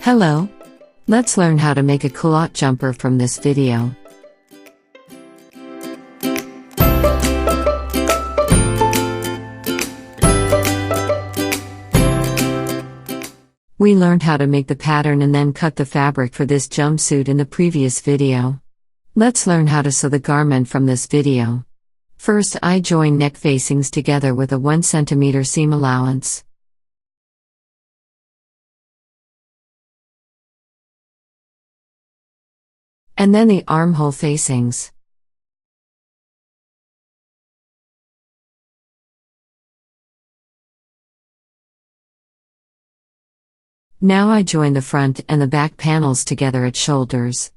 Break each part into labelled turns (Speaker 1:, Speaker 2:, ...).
Speaker 1: Hello! Let's learn how to make a culotte jumper from this video. We learned how to make the pattern and then cut the fabric for this jumpsuit in the previous video. Let's learn how to sew the garment from this video. First, I join neck facings together with a 1 cm seam allowance. And then the armhole facings. Now I join the front and the back panels together at shoulders.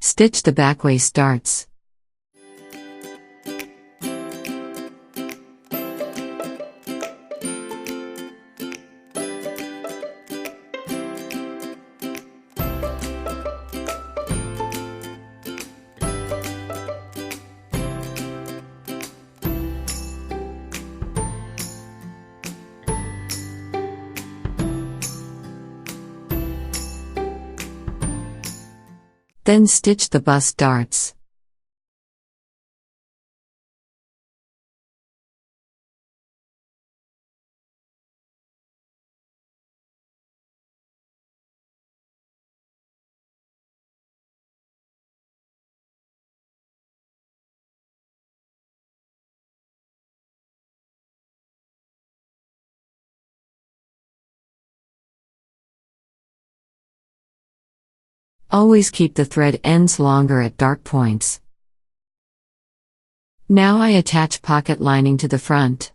Speaker 1: Stitch the back waist darts. Then stitch the bust darts. Always keep the thread ends longer at dark points. Now I attach pocket lining to the front.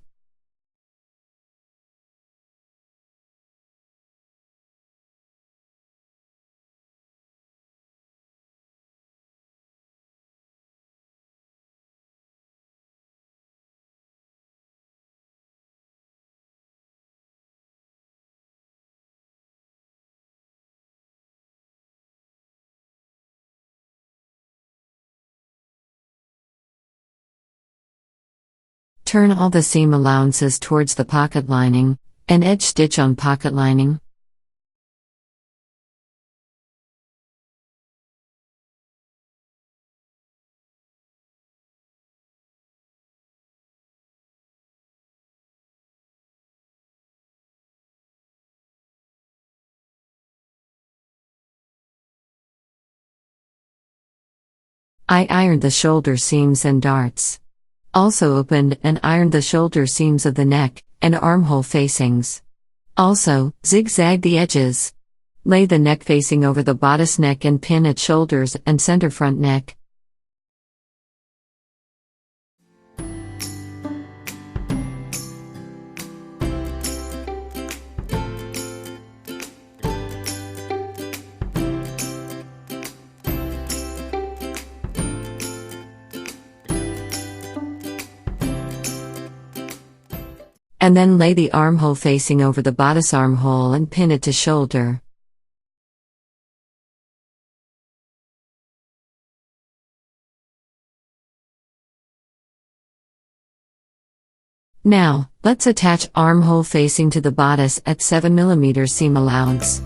Speaker 1: Turn all the seam allowances towards the pocket lining, and edge stitch on pocket lining. I ironed the shoulder seams and darts. Also opened and ironed the shoulder seams of the neck and armhole facings. Also, zigzag the edges. Lay the neck facing over the bodice neck and pin at shoulders and center front neck. And then lay the armhole facing over the bodice armhole and pin it to shoulder. Now, let's attach armhole facing to the bodice at 7 mm seam allowance.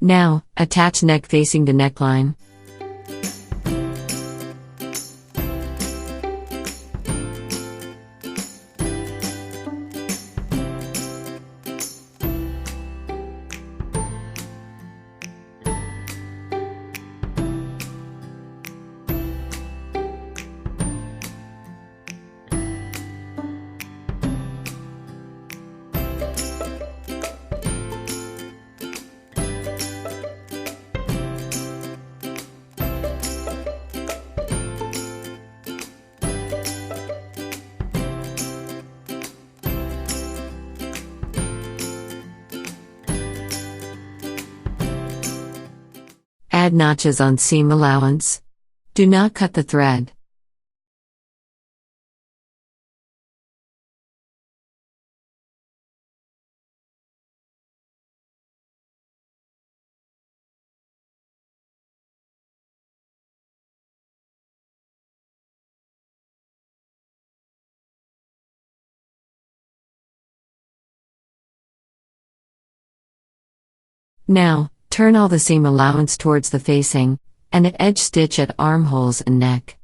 Speaker 1: Now, attach neck facing to neckline. Add notches on seam allowance. Do not cut the thread. Now, turn all the seam allowance towards the facing, and edge stitch at armholes and neck.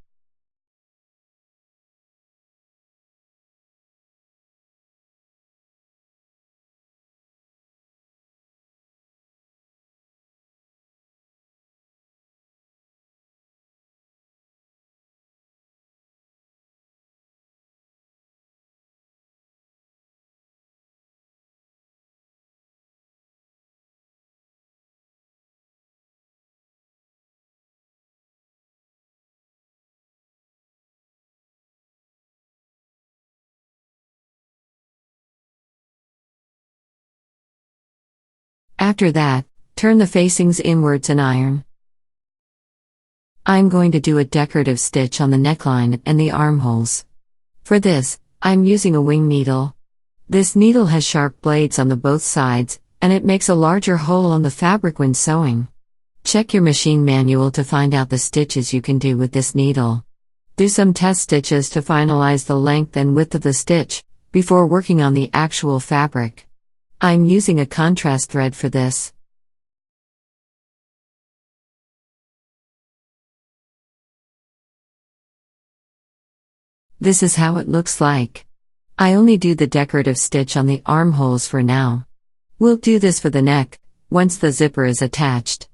Speaker 1: After that, turn the facings inwards and iron. I'm going to do a decorative stitch on the neckline and the armholes. For this, I'm using a wing needle. This needle has sharp blades on the both sides, and it makes a larger hole on the fabric when sewing. Check your machine manual to find out the stitches you can do with this needle. Do some test stitches to finalize the length and width of the stitch, before working on the actual fabric. I'm using a contrast thread for this. This is how it looks like. I only do the decorative stitch on the armholes for now. We'll do this for the neck, once the zipper is attached.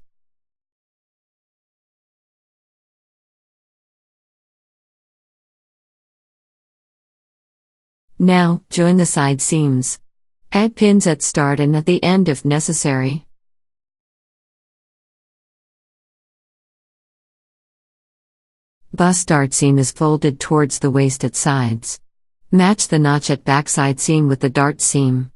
Speaker 1: Now, join the side seams. Add pins at start and at the end if necessary. Bust dart seam is folded towards the waist at sides. Match the notch at backside seam with the dart seam.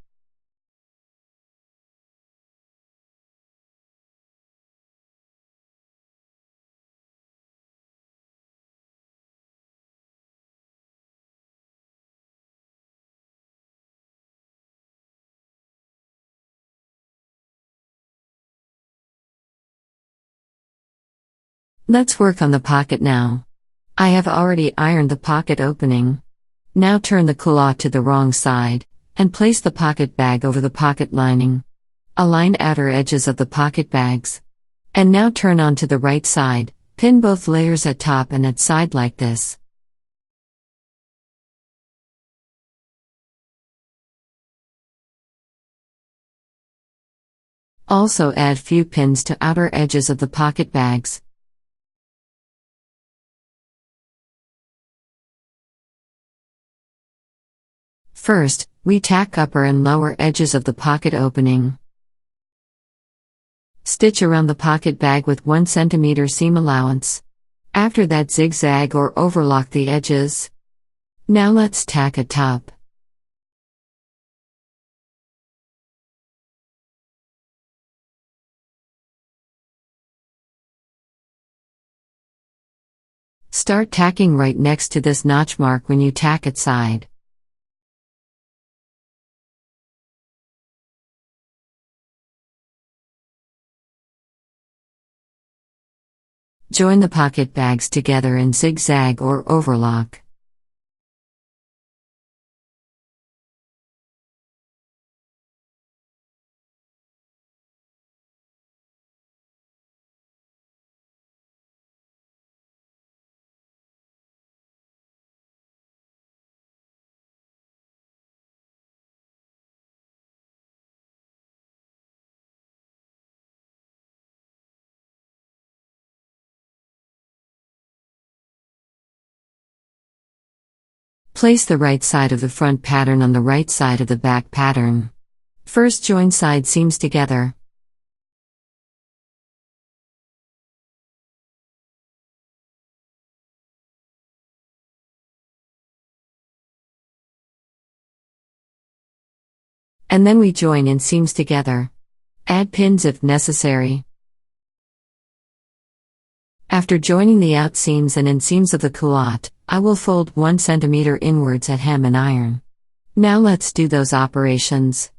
Speaker 1: Let's work on the pocket now. I have already ironed the pocket opening. Now turn the culotte to the wrong side, and place the pocket bag over the pocket lining. Align outer edges of the pocket bags. And now turn onto the right side, pin both layers at top and at side like this. Also add few pins to outer edges of the pocket bags. First, we tack upper and lower edges of the pocket opening. Stitch around the pocket bag with 1 cm seam allowance. After that, zigzag or overlock the edges. Now let's tack a top. Start tacking right next to this notch mark when you tack at side. Join the pocket bags together and zigzag or overlock. Place the right side of the front pattern on the right side of the back pattern. First, join side seams together. And then we join in seams together. Add pins if necessary. After joining the outseams and inseams of the culotte, I will fold 1 cm inwards at hem and iron. Now let's do those operations.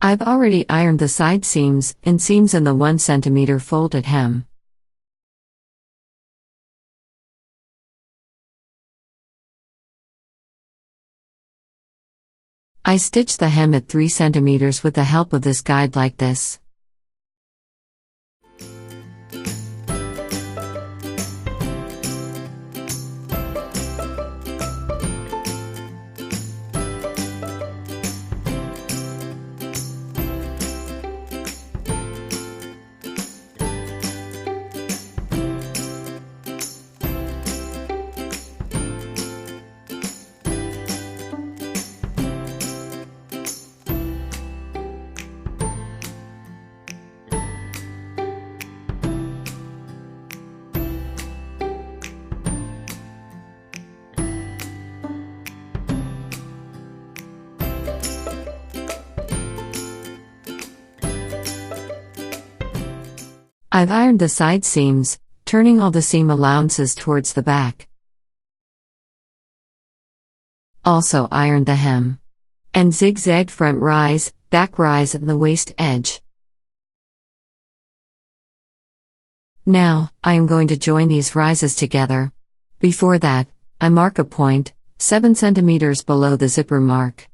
Speaker 1: I've already ironed the side seams, inseams and the 1 cm folded hem. I stitch the hem at 3 cm with the help of this guide like this. I've ironed the side seams, turning all the seam allowances towards the back. Also ironed the hem. And zigzagged front rise, back rise and the waist edge. Now, I am going to join these rises together. Before that, I mark a point, 7 cm below the zipper mark.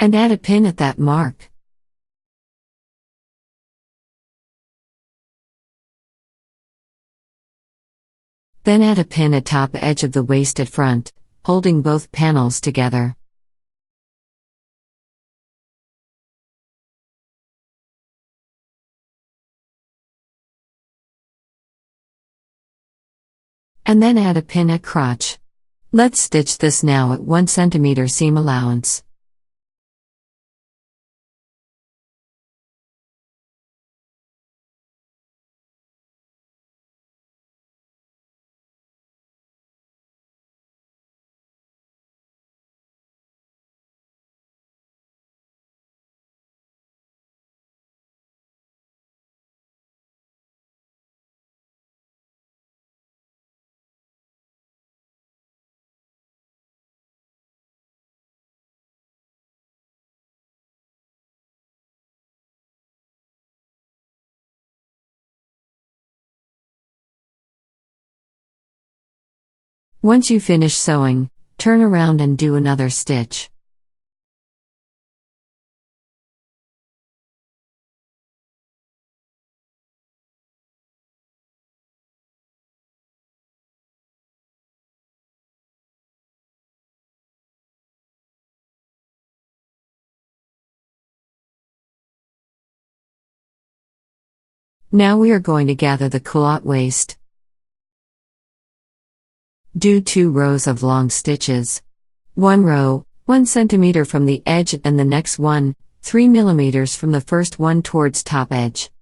Speaker 1: And add a pin at that mark. Then add a pin at top edge of the waist at front, holding both panels together. And then add a pin at crotch. Let's stitch this now at 1 cm seam allowance. Once you finish sewing, turn around and do another stitch. Now we are going to gather the culotte waist. Do 2 rows of long stitches. 1 row, 1 cm from the edge and the next one, 3 mm from the first one towards top edge.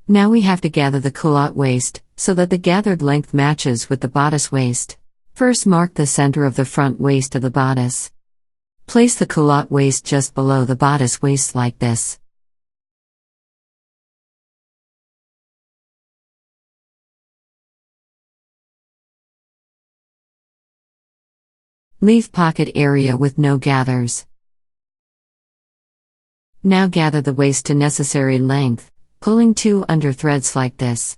Speaker 1: Now we have to gather the culotte waist, so that the gathered length matches with the bodice waist. First, mark the center of the front waist of the bodice. Place the culotte waist just below the bodice waist like this. Leave pocket area with no gathers. Now gather the waist to necessary length, pulling 2 under threads like this.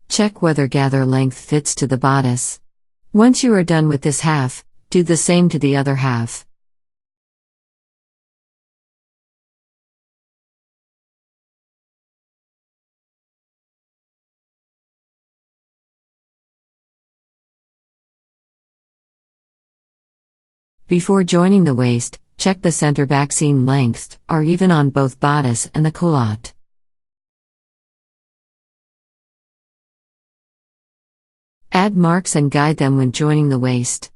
Speaker 1: Check whether gather length fits to the bodice. Once you are done with this half, do the same to the other half. Before joining the waist, check the center back seam lengths are even on both bodice and the culotte. Add marks and guide them when joining the waist.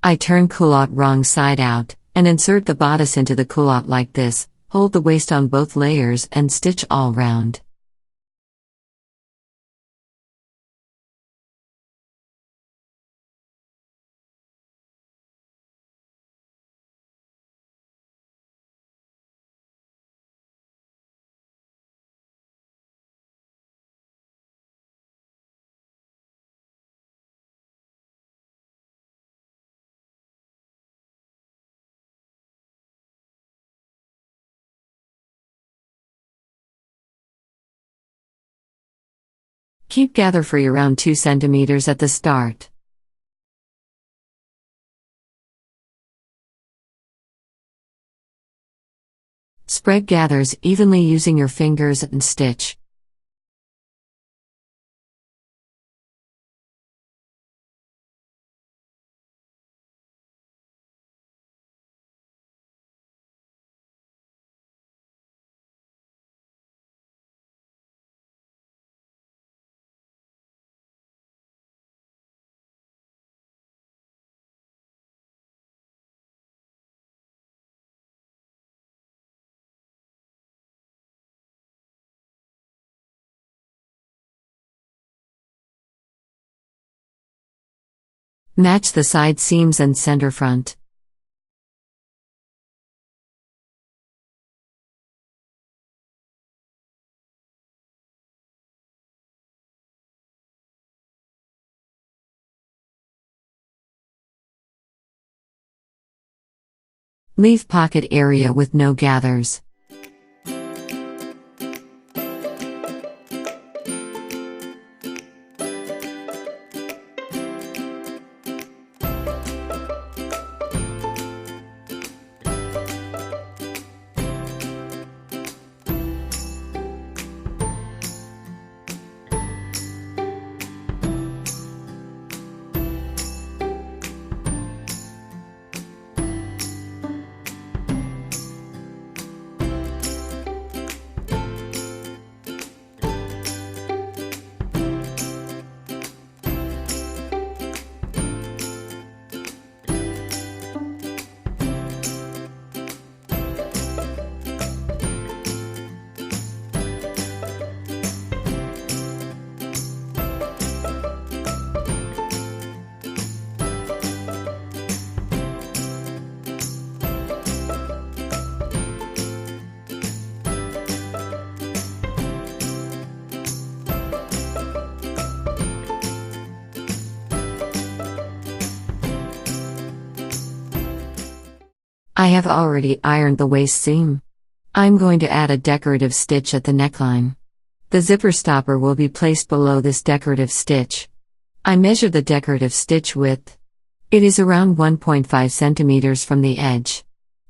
Speaker 1: I turn culotte wrong side out, and insert the bodice into the culotte like this, hold the waist on both layers and stitch all round. Keep gather free around 2 cm at the start. Spread gathers evenly using your fingers and stitch. Match the side seams and center front. Leave pocket area with no gathers. I have already ironed the waist seam. I'm going to add a decorative stitch at the neckline. The zipper stopper will be placed below this decorative stitch. I measure the decorative stitch width. It is around 1.5 centimeters from the edge.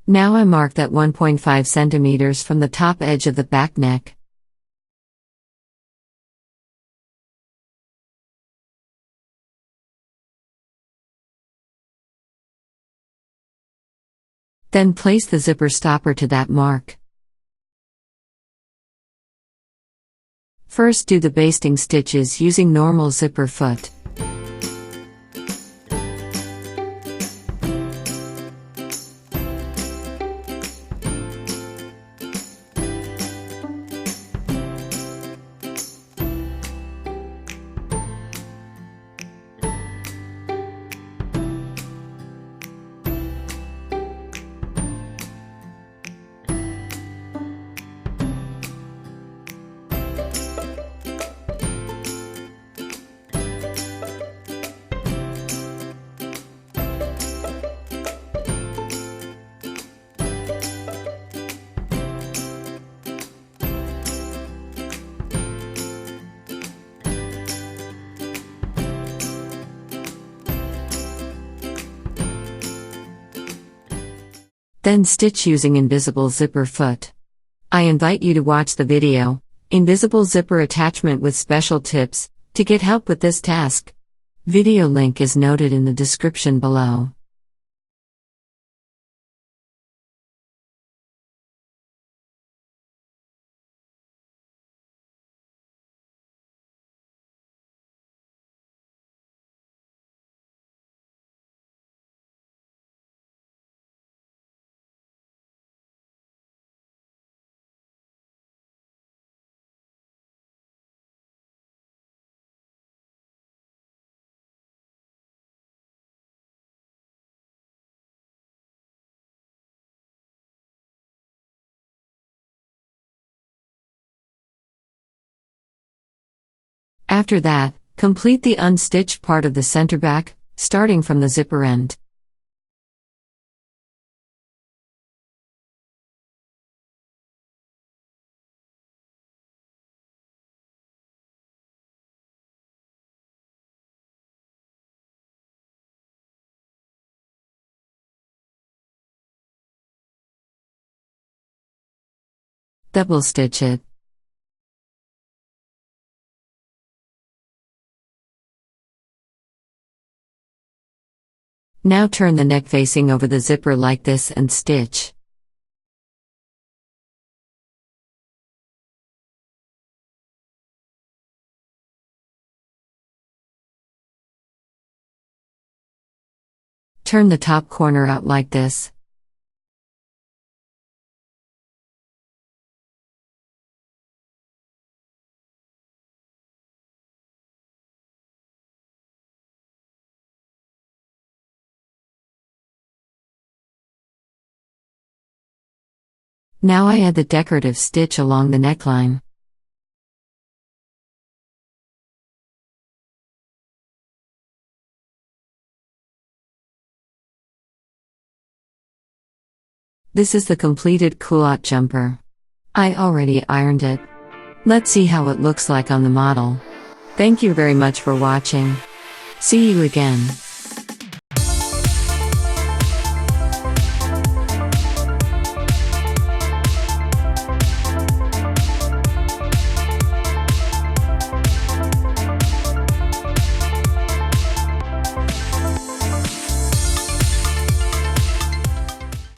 Speaker 1: Now I mark that 1.5 centimeters from the top edge of the back neck. Then place the zipper stopper to that mark. First do the basting stitches using normal zipper foot. Then stitch using invisible zipper foot. I invite you to watch the video, Invisible Zipper Attachment with Special Tips, to get help with this task. Video link is noted in the description below. After that, complete the unstitched part of the center back, starting from the zipper end. Double stitch it. Now turn the neck facing over the zipper like this and stitch. Turn the top corner out like this. Now I add the decorative stitch along the neckline. This is the completed culotte jumper. I already ironed it. Let's see how it looks like on the model. Thank you very much for watching. See you again.